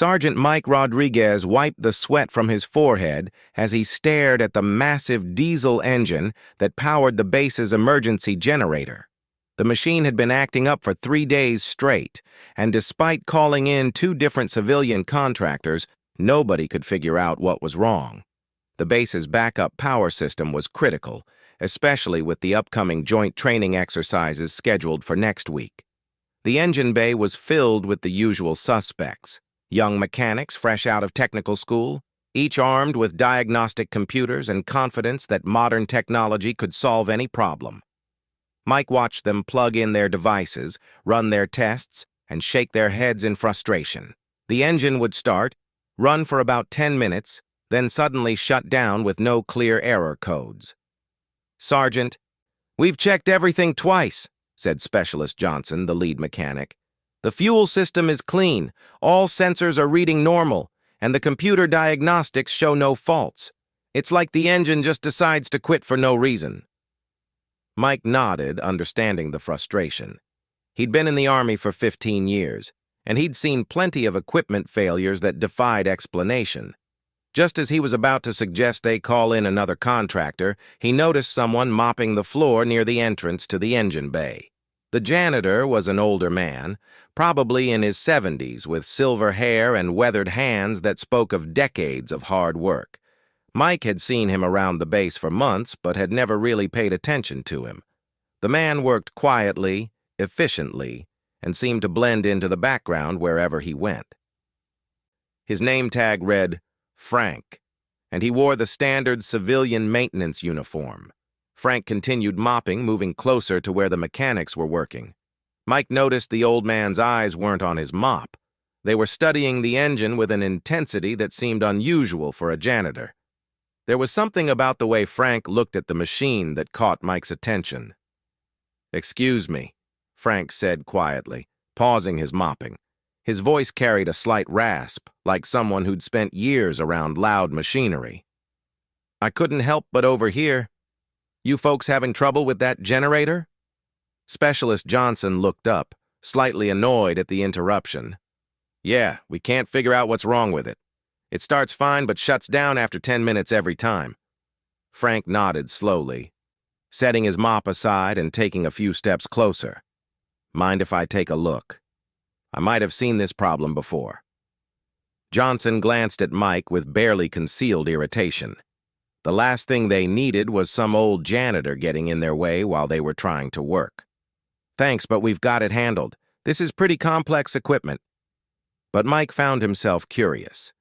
Sergeant Mike Rodriguez wiped the sweat from his forehead as he stared at the massive diesel engine that powered the base's emergency generator. The machine had been acting up for 3 days straight, and despite calling in 2 different civilian contractors, nobody could figure out what was wrong. The base's backup power system was critical, especially with the upcoming joint training exercises scheduled for next week. The engine bay was filled with the usual suspects: young mechanics fresh out of technical school, each armed with diagnostic computers and confidence that modern technology could solve any problem. Mike watched them plug in their devices, run their tests, and shake their heads in frustration. The engine would start, run for about 10 minutes, then suddenly shut down with no clear error codes. "Sergeant, we've checked everything twice," said Specialist Johnson, the lead mechanic. "The fuel system is clean, all sensors are reading normal, and the computer diagnostics show no faults. It's like the engine just decides to quit for no reason." Mike nodded, understanding the frustration. He'd been in the Army for 15 years, and he'd seen plenty of equipment failures that defied explanation. Just as he was about to suggest they call in another contractor, he noticed someone mopping the floor near the entrance to the engine bay. The janitor was an older man, probably in his 70s, with silver hair and weathered hands that spoke of decades of hard work. Mike had seen him around the base for months, but had never really paid attention to him. The man worked quietly, efficiently, and seemed to blend into the background wherever he went. His name tag read Frank, and he wore the standard civilian maintenance uniform. Frank continued mopping, moving closer to where the mechanics were working. Mike noticed the old man's eyes weren't on his mop. They were studying the engine with an intensity that seemed unusual for a janitor. There was something about the way Frank looked at the machine that caught Mike's attention. "Excuse me," Frank said quietly, pausing his mopping. His voice carried a slight rasp, like someone who'd spent years around loud machinery. "I couldn't help but overhear. You folks having trouble with that generator?" Specialist Johnson looked up, slightly annoyed at the interruption. "Yeah, we can't figure out what's wrong with it. It starts fine but shuts down after 10 minutes every time." Frank nodded slowly, setting his mop aside and taking a few steps closer. "Mind if I take a look? I might have seen this problem before." Johnson glanced at Mike with barely concealed irritation. The last thing they needed was some old janitor getting in their way while they were trying to work. "Thanks, but we've got it handled. This is pretty complex equipment." But Mike found himself curious.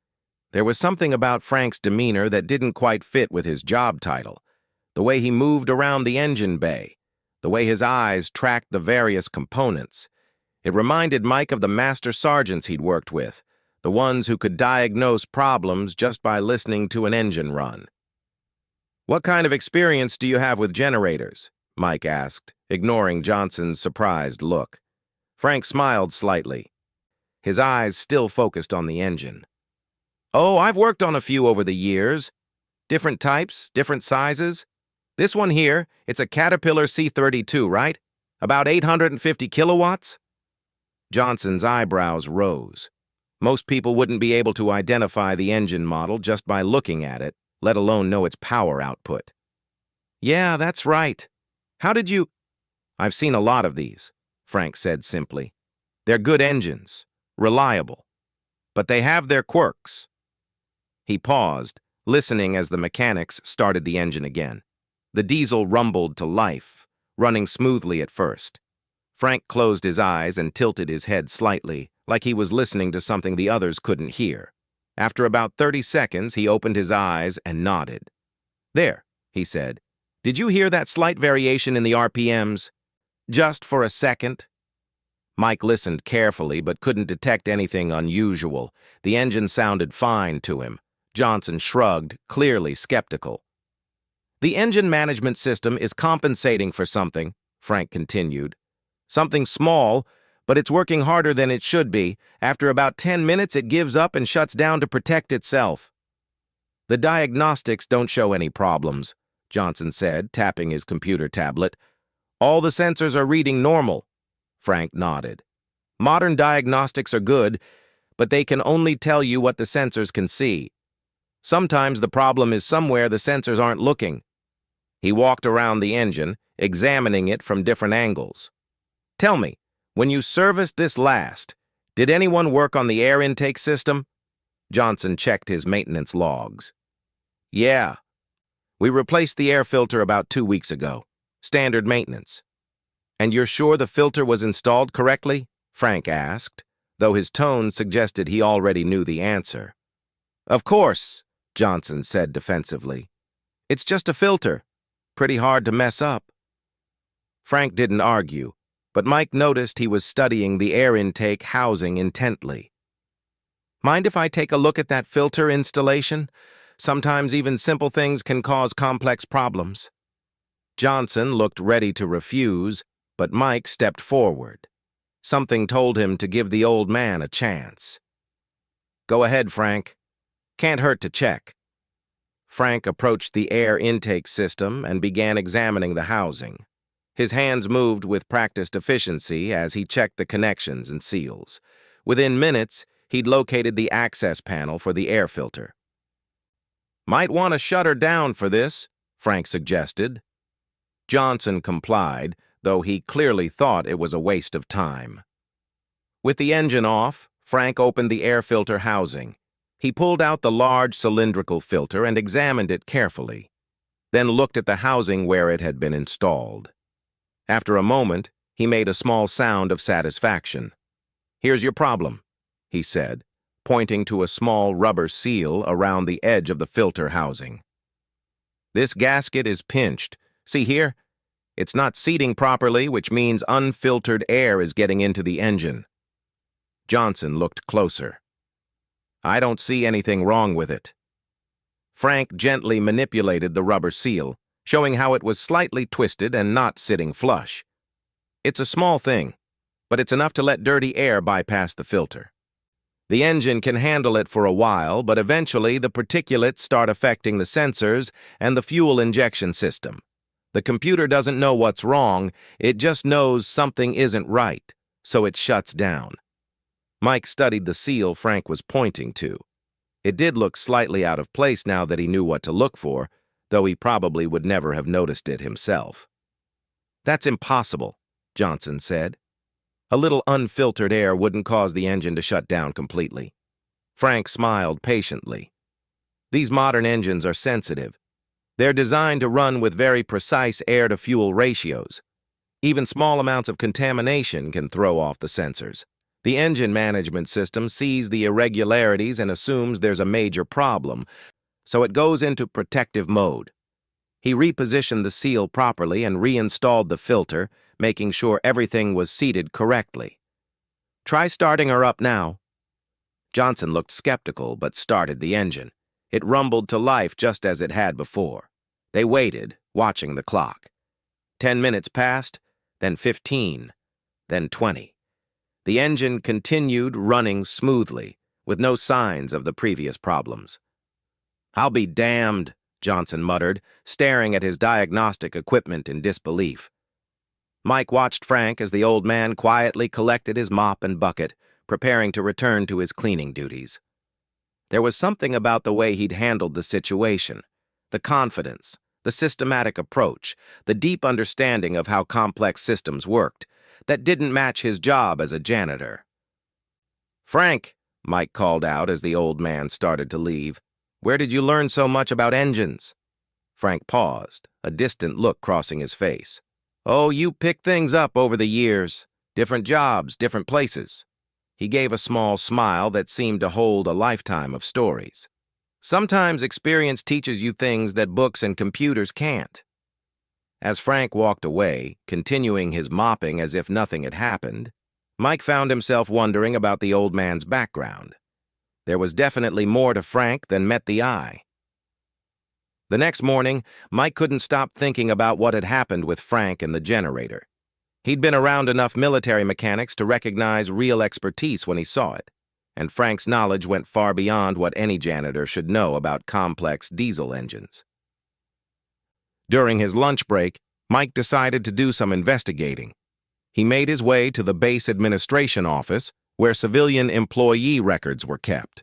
There was something about Frank's demeanor that didn't quite fit with his job title. The way he moved around the engine bay, the way his eyes tracked the various components. It reminded Mike of the master sergeants he'd worked with, the ones who could diagnose problems just by listening to an engine run. "What kind of experience do you have with generators?" Mike asked, ignoring Johnson's surprised look. Frank smiled slightly, his eyes still focused on the engine. "Oh, I've worked on a few over the years. Different types, different sizes. This one here, it's a Caterpillar C32, right? About 850 kilowatts? Johnson's eyebrows rose. Most people wouldn't be able to identify the engine model just by looking at it, let alone know its power output. "Yeah, that's right. How did you—" "I've seen a lot of these," Frank said simply. "They're good engines, reliable, but they have their quirks." He paused, listening as the mechanics started the engine again. The diesel rumbled to life, running smoothly at first. Frank closed his eyes and tilted his head slightly, like he was listening to something the others couldn't hear. After about 30 seconds, he opened his eyes and nodded. "There," he said. "Did you hear that slight variation in the RPMs? Just for a second?" Mike listened carefully but couldn't detect anything unusual. The engine sounded fine to him. Johnson shrugged, clearly skeptical. "The engine management system is compensating for something," Frank continued. "Something small, but it's working harder than it should be. After about 10 minutes, it gives up and shuts down to protect itself." "The diagnostics don't show any problems," Johnson said, tapping his computer tablet. "All the sensors are reading normal." Frank nodded. "Modern diagnostics are good, but they can only tell you what the sensors can see. Sometimes the problem is somewhere the sensors aren't looking. He walked around the engine, examining it from different angles. Tell me, when you serviced this last, did anyone work on the air intake system? Johnson checked his maintenance logs. Yeah. We replaced the air filter about 2 weeks ago. Standard maintenance. And you're sure the filter was installed correctly? Frank asked, though his tone suggested he already knew the answer. Of course, Johnson said defensively. It's just a filter. Pretty hard to mess up. Frank didn't argue, but Mike noticed he was studying the air intake housing intently. Mind if I take a look at that filter installation? Sometimes even simple things can cause complex problems. Johnson looked ready to refuse, but Mike stepped forward. Something told him to give the old man a chance. Go ahead, Frank. Can't hurt to check. Frank approached the air intake system and began examining the housing. His hands moved with practiced efficiency as he checked the connections and seals. Within minutes, he'd located the access panel for the air filter. Might want to shut her down for this, Frank suggested. Johnson complied, though he clearly thought it was a waste of time. With the engine off, Frank opened the air filter housing. He pulled out the large cylindrical filter and examined it carefully, then looked at the housing where it had been installed. After a moment, he made a small sound of satisfaction. Here's your problem, he said, pointing to a small rubber seal around the edge of the filter housing. This gasket is pinched. See here? It's not seating properly, which means unfiltered air is getting into the engine. Johnson looked closer. I don't see anything wrong with it. Frank gently manipulated the rubber seal, showing how it was slightly twisted and not sitting flush. It's a small thing, but it's enough to let dirty air bypass the filter. The engine can handle it for a while, but eventually the particulates start affecting the sensors and the fuel injection system. The computer doesn't know what's wrong, it just knows something isn't right, so it shuts down. Mike studied the seal Frank was pointing to. It did look slightly out of place now that he knew what to look for, though he probably would never have noticed it himself. That's impossible, Johnson said. A little unfiltered air wouldn't cause the engine to shut down completely. Frank smiled patiently. These modern engines are sensitive. They're designed to run with very precise air-to-fuel ratios. Even small amounts of contamination can throw off the sensors. The engine management system sees the irregularities and assumes there's a major problem, so it goes into protective mode. He repositioned the seal properly and reinstalled the filter, making sure everything was seated correctly. Try starting her up now. Johnson looked skeptical but started the engine. It rumbled to life just as it had before. They waited, watching the clock. 10 minutes passed, then 15, then 20. The engine continued running smoothly, with no signs of the previous problems. I'll be damned, Johnson muttered, staring at his diagnostic equipment in disbelief. Mike watched Frank as the old man quietly collected his mop and bucket, preparing to return to his cleaning duties. There was something about the way he'd handled the situation, the confidence, the systematic approach, the deep understanding of how complex systems worked, that didn't match his job as a janitor. Frank, Mike called out as the old man started to leave, where did you learn so much about engines? Frank paused, a distant look crossing his face. Oh, you pick things up over the years. Different jobs, different places. He gave a small smile that seemed to hold a lifetime of stories. Sometimes experience teaches you things that books and computers can't. As Frank walked away, continuing his mopping as if nothing had happened, Mike found himself wondering about the old man's background. There was definitely more to Frank than met the eye. The next morning, Mike couldn't stop thinking about what had happened with Frank and the generator. He'd been around enough military mechanics to recognize real expertise when he saw it, and Frank's knowledge went far beyond what any janitor should know about complex diesel engines. During his lunch break, Mike decided to do some investigating. He made his way to the base administration office, where civilian employee records were kept.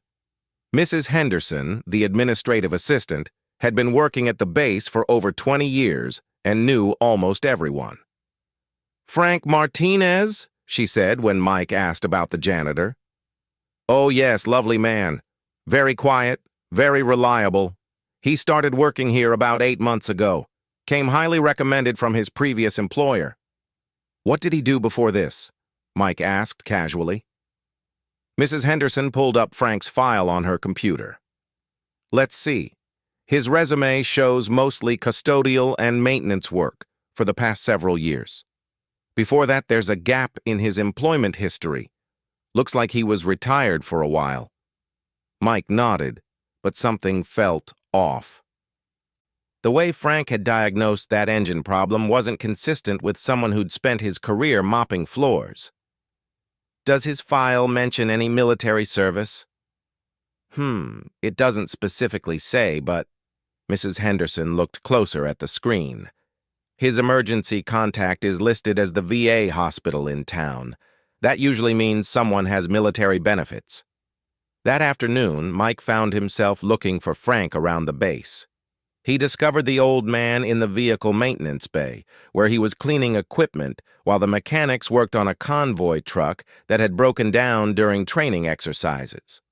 Mrs. Henderson, the administrative assistant, had been working at the base for over 20 years and knew almost everyone. "Frank Martinez?" she said when Mike asked about the janitor. "Oh yes, lovely man. Very quiet, very reliable. He started working here about 8 months ago. Came highly recommended from his previous employer." "What did he do before this?" Mike asked casually. Mrs. Henderson pulled up Frank's file on her computer. "Let's see. His resume shows mostly custodial and maintenance work for the past several years. Before that, there's a gap in his employment history. Looks like he was retired for a while." Mike nodded, but something felt off. The way Frank had diagnosed that engine problem wasn't consistent with someone who'd spent his career mopping floors. "Does his file mention any military service?" It doesn't specifically say, but Mrs. Henderson looked closer at the screen. "His emergency contact is listed as the VA hospital in town. That usually means someone has military benefits." That afternoon, Mike found himself looking for Frank around the base. He discovered the old man in the vehicle maintenance bay, where he was cleaning equipment while the mechanics worked on a convoy truck that had broken down during training exercises.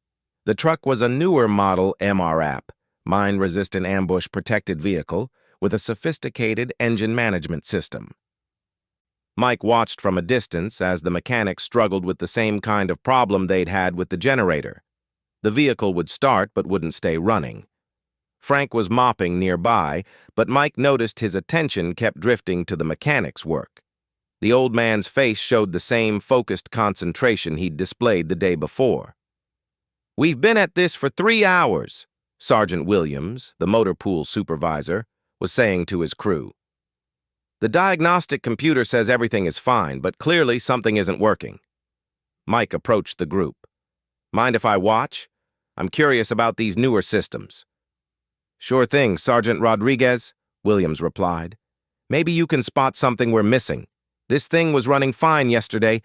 The truck was a newer model MRAP, mine-resistant ambush protected vehicle, with a sophisticated engine management system. Mike watched from a distance as the mechanics struggled with the same kind of problem they'd had with the generator. The vehicle would start but wouldn't stay running. Frank was mopping nearby, but Mike noticed his attention kept drifting to the mechanics' work. The old man's face showed the same focused concentration he'd displayed the day before. "We've been at this for 3 hours, Sergeant Williams, the motor pool supervisor, was saying to his crew. "The diagnostic computer says everything is fine, but clearly something isn't working." Mike approached the group. "Mind if I watch? I'm curious about these newer systems." "Sure thing, Sergeant Rodriguez," Williams replied. "Maybe you can spot something we're missing. This thing was running fine yesterday,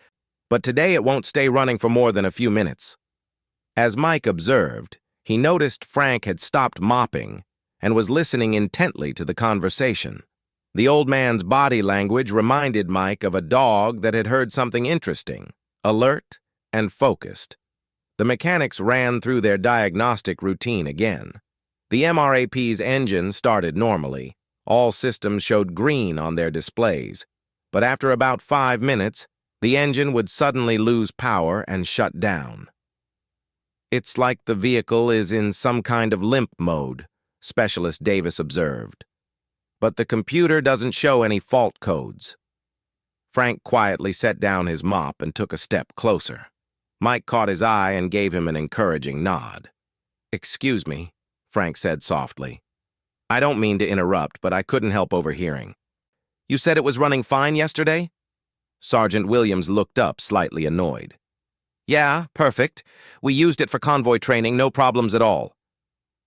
but today it won't stay running for more than a few minutes." As Mike observed, he noticed Frank had stopped mopping and was listening intently to the conversation. The old man's body language reminded Mike of a dog that had heard something interesting, alert and focused. The mechanics ran through their diagnostic routine again. The MRAP's engine started normally. All systems showed green on their displays, but after about 5 minutes, the engine would suddenly lose power and shut down. "It's like the vehicle is in some kind of limp mode," Specialist Davis observed. "But the computer doesn't show any fault codes." Frank quietly set down his mop and took a step closer. Mike caught his eye and gave him an encouraging nod. "Excuse me," Frank said softly. "I don't mean to interrupt, but I couldn't help overhearing. You said it was running fine yesterday?" Sergeant Williams looked up, slightly annoyed. "Yeah, perfect. We used it for convoy training, no problems at all."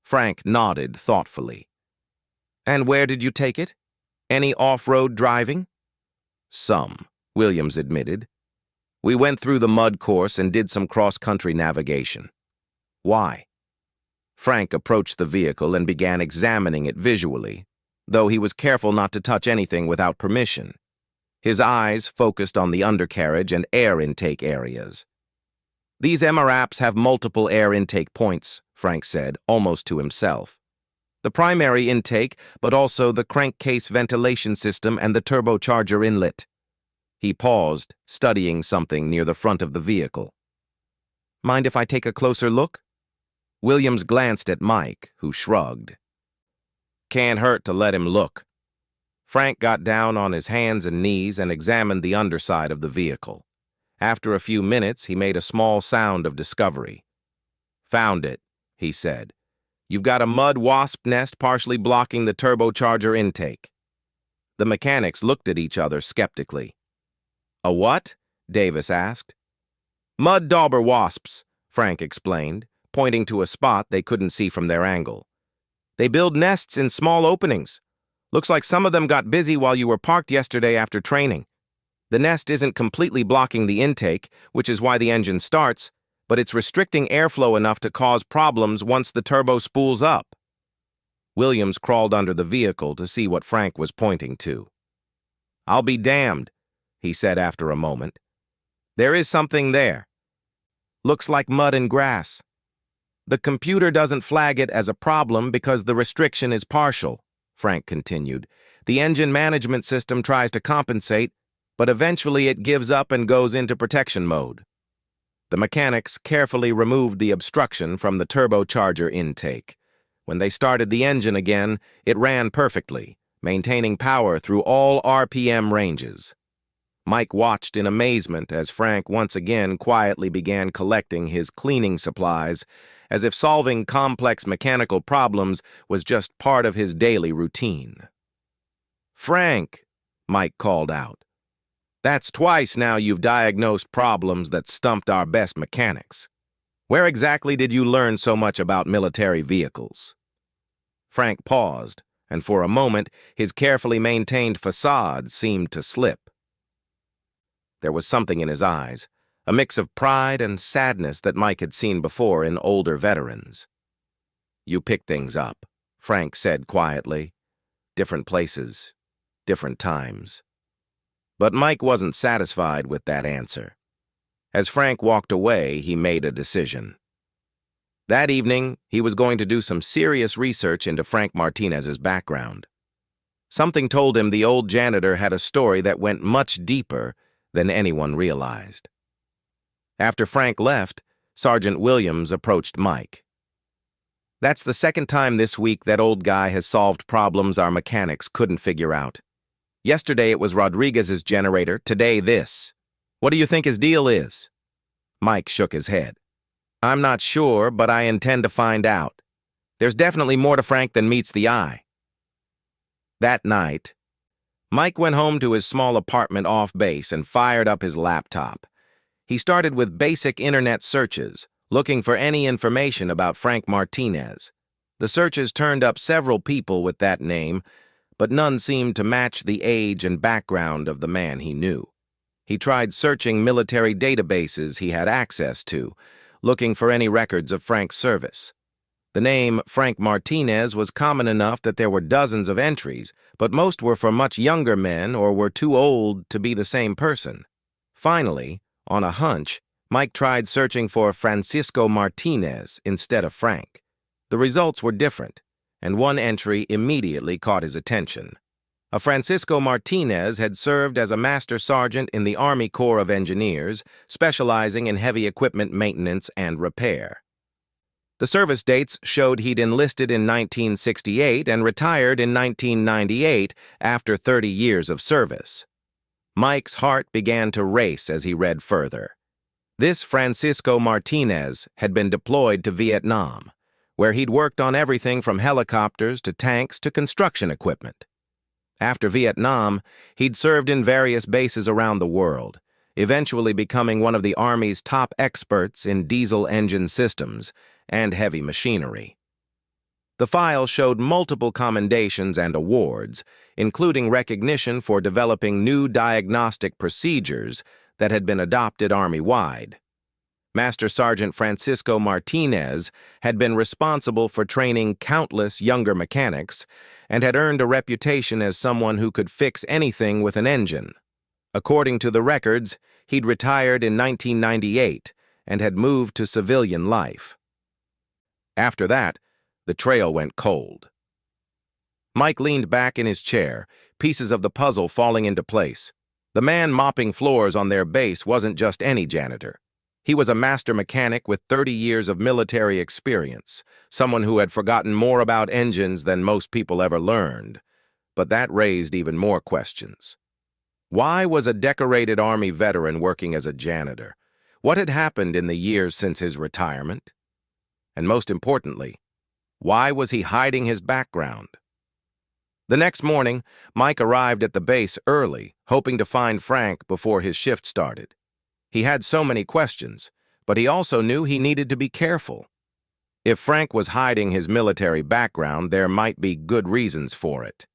Frank nodded thoughtfully. "And where did you take it? Any off-road driving?" "Some," Williams admitted. "We went through the mud course and did some cross-country navigation." "Why?" Frank approached the vehicle and began examining it visually, though he was careful not to touch anything without permission. His eyes focused on the undercarriage and air intake areas. "These MRAPs have multiple air intake points," Frank said, almost to himself. "The primary intake, but also the crankcase ventilation system and the turbocharger inlet." He paused, studying something near the front of the vehicle. "Mind if I take a closer look?" Williams glanced at Mike, who shrugged. "Can't hurt to let him look." Frank got down on his hands and knees and examined the underside of the vehicle. After a few minutes, he made a small sound of discovery. "Found it," he said. "You've got a mud wasp nest partially blocking the turbocharger intake." The mechanics looked at each other skeptically. "A what?" Davis asked. "Mud dauber wasps," Frank explained, pointing to a spot they couldn't see from their angle. "They build nests in small openings. Looks like some of them got busy while you were parked yesterday after training. The nest isn't completely blocking the intake, which is why the engine starts, but it's restricting airflow enough to cause problems once the turbo spools up. Williams crawled under the vehicle to see what Frank was pointing to. "I'll be damned," he said after a moment. "There is something there. Looks like mud and grass. The computer doesn't flag it as a problem because the restriction is partial," Frank continued. "The engine management system tries to compensate, but eventually it gives up and goes into protection mode." The mechanics carefully removed the obstruction from the turbocharger intake. When they started the engine again, it ran perfectly, maintaining power through all RPM ranges. Mike watched in amazement as Frank once again quietly began collecting his cleaning supplies, as if solving complex mechanical problems was just part of his daily routine. "Frank," Mike called out, "that's twice now you've diagnosed problems that stumped our best mechanics. Where exactly did you learn so much about military vehicles?" Frank paused, and for a moment his carefully maintained facade seemed to slip. There was something in his eyes, a mix of pride and sadness that Mike had seen before in older veterans. "You pick things up," Frank said quietly. "Different places, different times." But Mike wasn't satisfied with that answer. As Frank walked away, he made a decision. That evening, he was going to do some serious research into Frank Martinez's background. Something told him the old janitor had a story that went much deeper than anyone realized. After Frank left, Sergeant Williams approached Mike. "That's the second time this week that old guy has solved problems our mechanics couldn't figure out. Yesterday it was Rodriguez's generator, today this. What do you think his deal is?" Mike shook his head. "I'm not sure, but I intend to find out. There's definitely more to Frank than meets the eye." That night, Mike went home to his small apartment off base and fired up his laptop. He started with basic internet searches, looking for any information about Frank Martinez. The searches turned up several people with that name, but none seemed to match the age and background of the man he knew. He tried searching military databases he had access to, looking for any records of Frank's service. The name Frank Martinez was common enough that there were dozens of entries, but most were for much younger men or were too old to be the same person. Finally, on a hunch, Mike tried searching for Francisco Martinez instead of Frank. The results were different, and one entry immediately caught his attention. A Francisco Martinez had served as a master sergeant in the Army Corps of Engineers, specializing in heavy equipment maintenance and repair. The service dates showed he'd enlisted in 1968 and retired in 1998 after 30 years of service. Mike's heart began to race as he read further. This Francisco Martinez had been deployed to Vietnam, where he'd worked on everything from helicopters to tanks to construction equipment. After Vietnam, he'd served in various bases around the world, eventually becoming one of the Army's top experts in diesel engine systems and heavy machinery. The file showed multiple commendations and awards, including recognition for developing new diagnostic procedures that had been adopted Army-wide. Master Sergeant Francisco Martinez had been responsible for training countless younger mechanics and had earned a reputation as someone who could fix anything with an engine. According to the records, he'd retired in 1998 and had moved to civilian life. After that, the trail went cold. Mike leaned back in his chair, pieces of the puzzle falling into place. The man mopping floors on their base wasn't just any janitor. He was a master mechanic with 30 years of military experience, someone who had forgotten more about engines than most people ever learned. But that raised even more questions. Why was a decorated Army veteran working as a janitor? What had happened in the years since his retirement? And most importantly, why was he hiding his background? The next morning, Mike arrived at the base early, hoping to find Frank before his shift started. He had so many questions, but he also knew he needed to be careful. If Frank was hiding his military background, there might be good reasons for it.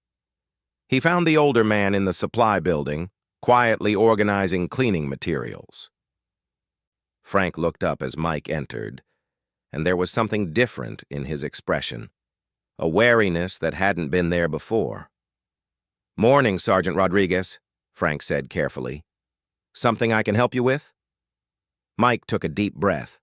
He found the older man in the supply building, quietly organizing cleaning materials. Frank looked up as Mike entered, and there was something different in his expression, a wariness that hadn't been there before. "Morning, Sergeant Rodriguez," Frank said carefully. "Something I can help you with?" Mike took a deep breath.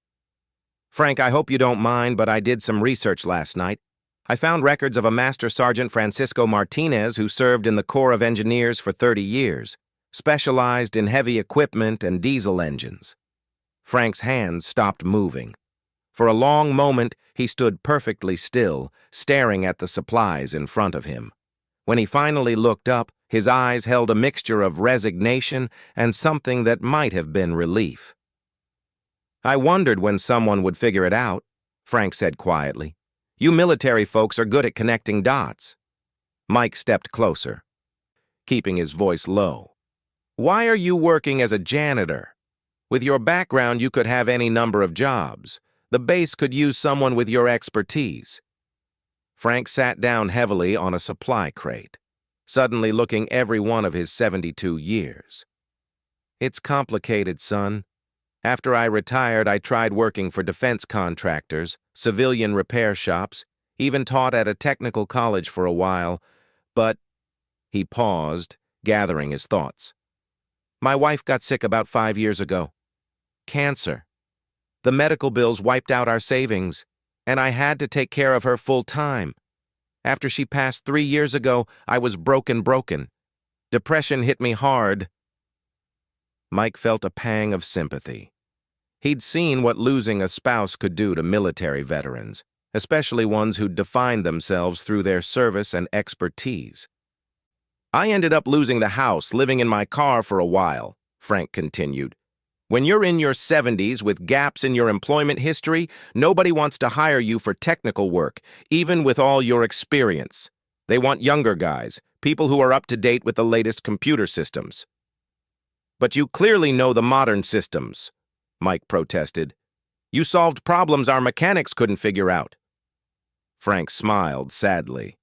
"Frank, I hope you don't mind, but I did some research last night. I found records of a Master Sergeant Francisco Martinez who served in the Corps of Engineers for 30 years, specialized in heavy equipment and diesel engines." Frank's hands stopped moving. For a long moment, he stood perfectly still, staring at the supplies in front of him. When he finally looked up, his eyes held a mixture of resignation and something that might have been relief. "I wondered when someone would figure it out," Frank said quietly. "You military folks are good at connecting dots." Mike stepped closer, keeping his voice low. "Why are you working as a janitor? With your background, you could have any number of jobs. The base could use someone with your expertise." Frank sat down heavily on a supply crate, suddenly looking every one of his 72 years. "It's complicated, son. After I retired, I tried working for defense contractors, civilian repair shops, even taught at a technical college for a while, but—" He paused, gathering his thoughts. "My wife got sick about 5 years ago. Cancer. The medical bills wiped out our savings, and I had to take care of her full time. After she passed 3 years ago, I was broken. Depression hit me hard." Mike felt a pang of sympathy. He'd seen what losing a spouse could do to military veterans, especially ones who'd defined themselves through their service and expertise. "I ended up losing the house, living in my car for a while," Frank continued. "When you're in your 70s with gaps in your employment history, nobody wants to hire you for technical work, even with all your experience. They want younger guys, people who are up to date with the latest computer systems." "But you clearly know the modern systems," Mike protested. "You solved problems our mechanics couldn't figure out." Frank smiled sadly.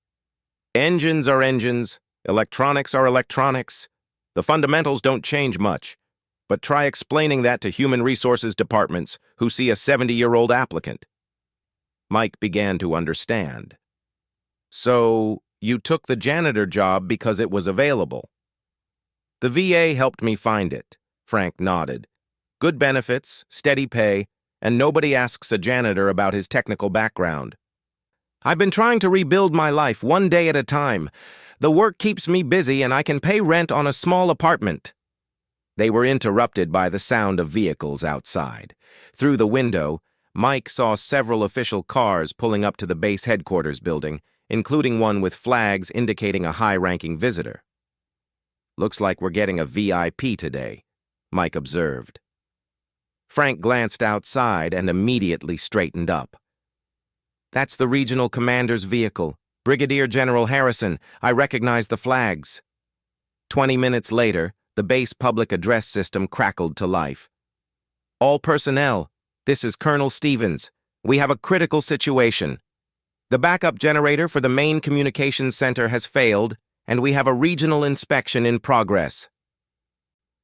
"Engines are engines, electronics are electronics. The fundamentals don't change much. But try explaining that to human resources departments who see a 70-year-old applicant." Mike began to understand. "So, you took the janitor job because it was available?" "The VA helped me find it," Frank nodded. "Good benefits, steady pay, and nobody asks a janitor about his technical background. I've been trying to rebuild my life one day at a time. The work keeps me busy and I can pay rent on a small apartment." They were interrupted by the sound of vehicles outside. Through the window, Mike saw several official cars pulling up to the base headquarters building, including one with flags indicating a high-ranking visitor. "Looks like we're getting a VIP today," Mike observed. Frank glanced outside and immediately straightened up. "That's the regional commander's vehicle. Brigadier General Harrison. I recognize the flags." 20 minutes later, the base public address system crackled to life. "All personnel, this is Colonel Stevens. We have a critical situation. The backup generator for the main communications center has failed, and we have a regional inspection in progress.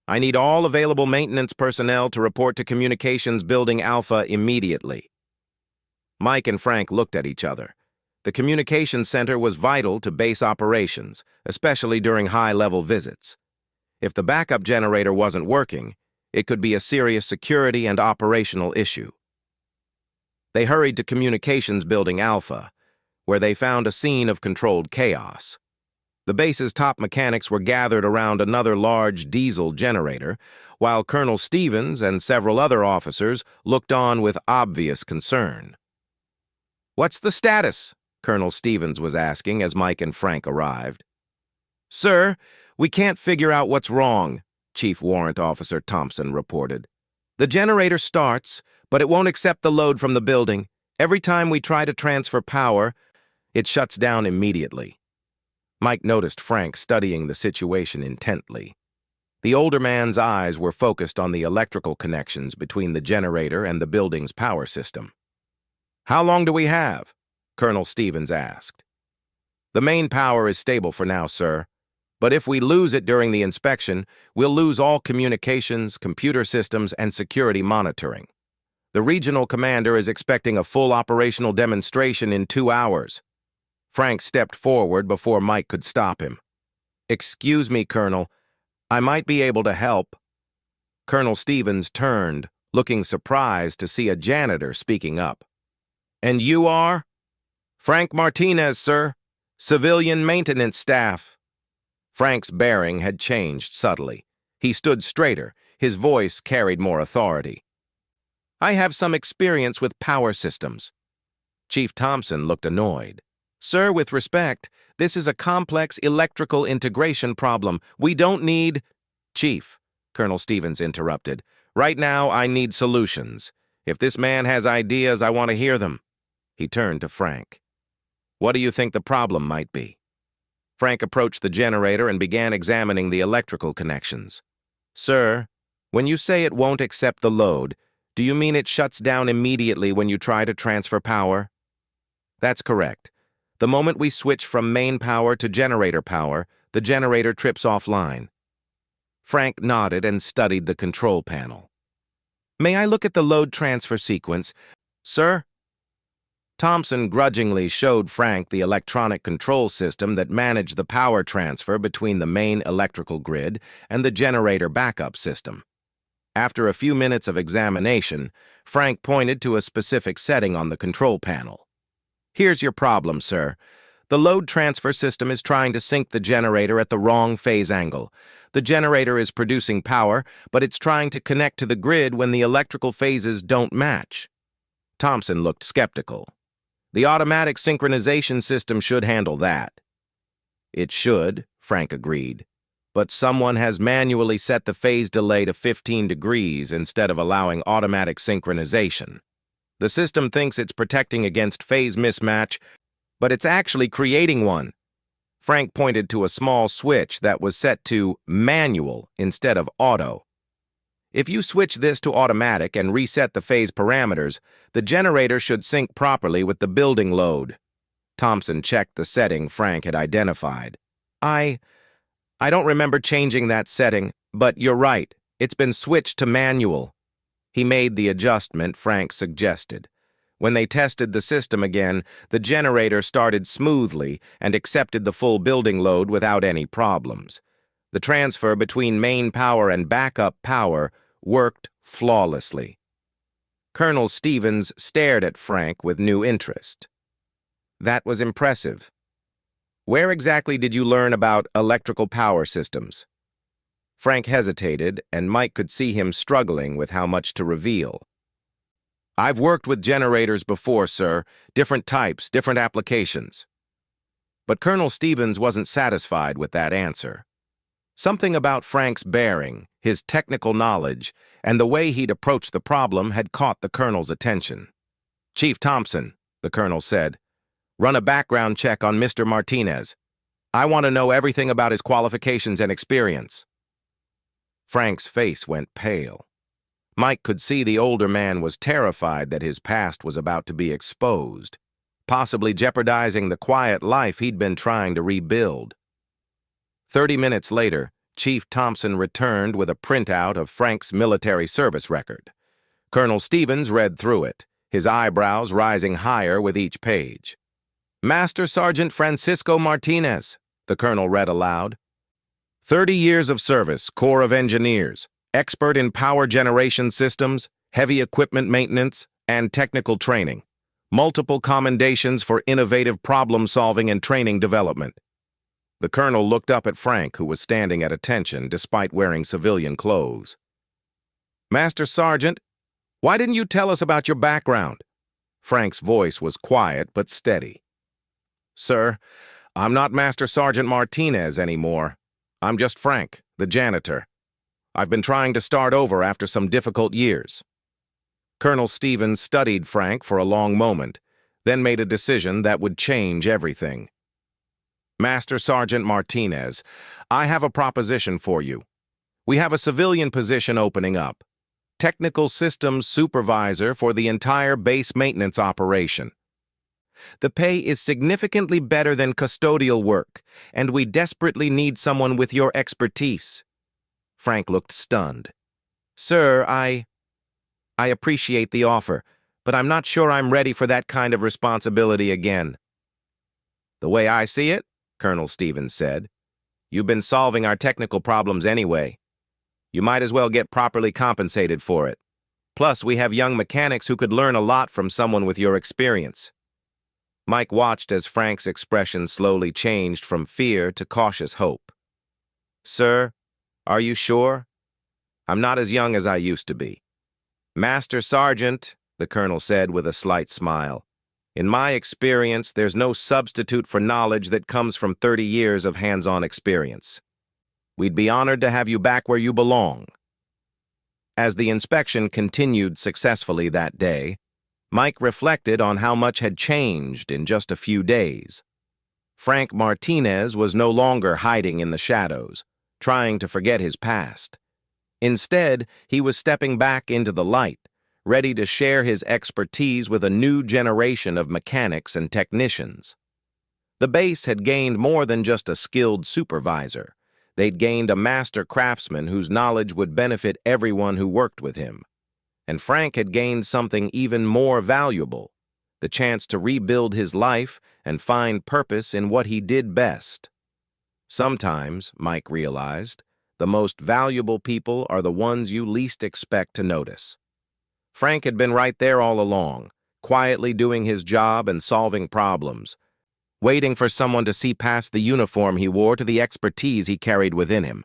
I need all available maintenance personnel to report to Communications Building Alpha immediately." Mike and Frank looked at each other. The communications center was vital to base operations, especially during high-level visits. If the backup generator wasn't working, it could be a serious security and operational issue. They hurried to Communications Building Alpha, where they found a scene of controlled chaos. The base's top mechanics were gathered around another large diesel generator, while Colonel Stevens and several other officers looked on with obvious concern. "What's the status?" Colonel Stevens was asking as Mike and Frank arrived. "Sir, we can't figure out what's wrong," Chief Warrant Officer Thompson reported. "The generator starts, but it won't accept the load from the building. Every time we try to transfer power, it shuts down immediately." Mike noticed Frank studying the situation intently. The older man's eyes were focused on the electrical connections between the generator and the building's power system. "How long do we have?" Colonel Stevens asked. "The main power is stable for now, sir. But if we lose it during the inspection, we'll lose all communications, computer systems, and security monitoring. The regional commander is expecting a full operational demonstration in 2 hours. Frank stepped forward before Mike could stop him. "Excuse me, Colonel. I might be able to help." Colonel Stevens turned, looking surprised to see a janitor speaking up. "And you are?" "Frank Martinez, sir. Civilian maintenance staff." Frank's bearing had changed subtly. He stood straighter. His voice carried more authority. "I have some experience with power systems." Chief Thompson looked annoyed. "Sir, with respect, this is a complex electrical integration problem. We don't need—" "Chief," Colonel Stevens interrupted, "right now I need solutions. If this man has ideas, I want to hear them." He turned to Frank. "What do you think the problem might be?" Frank approached the generator and began examining the electrical connections. "Sir, when you say it won't accept the load, do you mean it shuts down immediately when you try to transfer power?" "That's correct. The moment we switch from main power to generator power, the generator trips offline." Frank nodded and studied the control panel. "May I look at the load transfer sequence, sir?" Thompson grudgingly showed Frank the electronic control system that managed the power transfer between the main electrical grid and the generator backup system. After a few minutes of examination, Frank pointed to a specific setting on the control panel. "Here's your problem, sir. The load transfer system is trying to sync the generator at the wrong phase angle. The generator is producing power, but it's trying to connect to the grid when the electrical phases don't match." Thompson looked skeptical. "The automatic synchronization system should handle that." "It should," Frank agreed. "But someone has manually set the phase delay to 15 degrees instead of allowing automatic synchronization. The system thinks it's protecting against phase mismatch, but it's actually creating one." Frank pointed to a small switch that was set to manual instead of auto. "If you switch this to automatic and reset the phase parameters, the generator should sync properly with the building load." Thompson checked the setting Frank had identified. I don't remember changing that setting, but you're right. It's been switched to manual." He made the adjustment Frank suggested. When they tested the system again, the generator started smoothly and accepted the full building load without any problems. The transfer between main power and backup power worked flawlessly. Colonel Stevens stared at Frank with new interest. "That was impressive. Where exactly did you learn about electrical power systems?" Frank hesitated, and Mike could see him struggling with how much to reveal. "I've worked with generators before, sir. Different types, different applications." But Colonel Stevens wasn't satisfied with that answer. Something about Frank's bearing, his technical knowledge, and the way he'd approached the problem had caught the colonel's attention. "Chief Thompson," the colonel said, "run a background check on Mr. Martinez. I want to know everything about his qualifications and experience." Frank's face went pale. Mike could see the older man was terrified that his past was about to be exposed, possibly jeopardizing the quiet life he'd been trying to rebuild. 30 minutes later, Chief Thompson returned with a printout of Frank's military service record. Colonel Stevens read through it, his eyebrows rising higher with each page. "Master Sergeant Francisco Martinez," the colonel read aloud. 30 years of service, Corps of Engineers, expert in power generation systems, heavy equipment maintenance, and technical training. Multiple commendations for innovative problem-solving and training development. The colonel looked up at Frank, who was standing at attention despite wearing civilian clothes. "Master Sergeant, why didn't you tell us about your background?" Frank's voice was quiet but steady. "Sir, I'm not Master Sergeant Martinez anymore. I'm just Frank, the janitor. I've been trying to start over after some difficult years." Colonel Stevens studied Frank for a long moment, then made a decision that would change everything. "Master Sergeant Martinez, I have a proposition for you. We have a civilian position opening up. Technical Systems Supervisor for the entire base maintenance operation. The pay is significantly better than custodial work, and we desperately need someone with your expertise." Frank looked stunned. "Sir, I appreciate the offer, but I'm not sure I'm ready for that kind of responsibility again." "The way I see it," Colonel Stevens said, "you've been solving our technical problems anyway. You might as well get properly compensated for it. Plus, we have young mechanics who could learn a lot from someone with your experience." Mike watched as Frank's expression slowly changed from fear to cautious hope. "Sir, are you sure? I'm not as young as I used to be." "Master Sergeant," the colonel said with a slight smile, "in my experience, there's no substitute for knowledge that comes from 30 years of hands-on experience. We'd be honored to have you back where you belong." As the inspection continued successfully that day, Mike reflected on how much had changed in just a few days. Frank Martinez was no longer hiding in the shadows, trying to forget his past. Instead, he was stepping back into the light, ready to share his expertise with a new generation of mechanics and technicians. The base had gained more than just a skilled supervisor. They'd gained a master craftsman whose knowledge would benefit everyone who worked with him. And Frank had gained something even more valuable, the chance to rebuild his life and find purpose in what he did best. Sometimes, Mike realized, the most valuable people are the ones you least expect to notice. Frank had been right there all along, quietly doing his job and solving problems, waiting for someone to see past the uniform he wore to the expertise he carried within him.